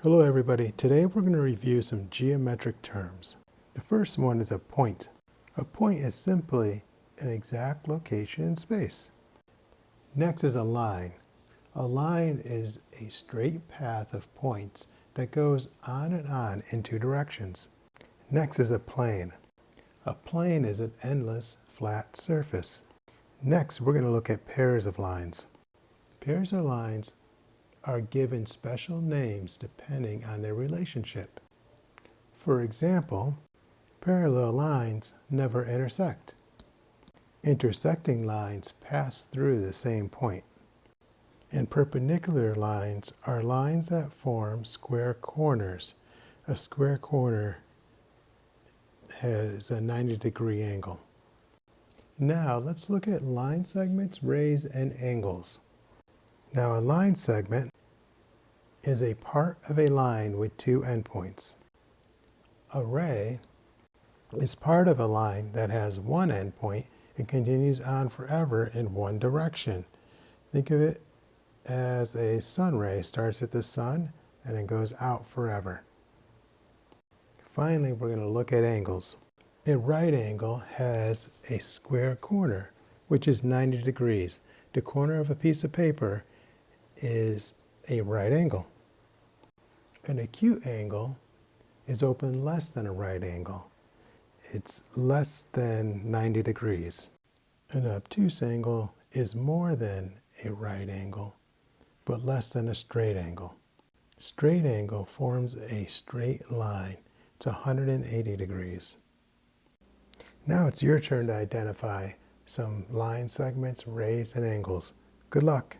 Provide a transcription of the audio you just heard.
Hello everybody, today we're going to review some geometric terms. The first one is a point. A point is simply an exact location in space. Next is a line. A line is a straight path of points that goes on and on in two directions. Next is a plane. A plane is an endless flat surface. Next we're going to look at pairs of lines. Pairs of lines are given special names depending on their relationship. For example, parallel lines never intersect. Intersecting lines pass through the same point. And perpendicular lines are lines that form square corners. A square corner has a 90-degree angle. Now let's look at line segments, rays, and angles. Now a line segment is a part of a line with two endpoints. A ray is part of a line that has one endpoint and continues on forever in one direction. Think of it as a sun ray starts at the sun and then goes out forever. Finally, we're going to look at angles. A right angle has a square corner, which is 90 degrees. The corner of a piece of paper is a right angle. An acute angle is open less than a right angle. It's less than 90 degrees. An obtuse angle is more than a right angle, but less than a straight angle. Straight angle forms a straight line. It's 180 degrees. Now it's your turn to identify some line segments, rays, and angles. Good luck.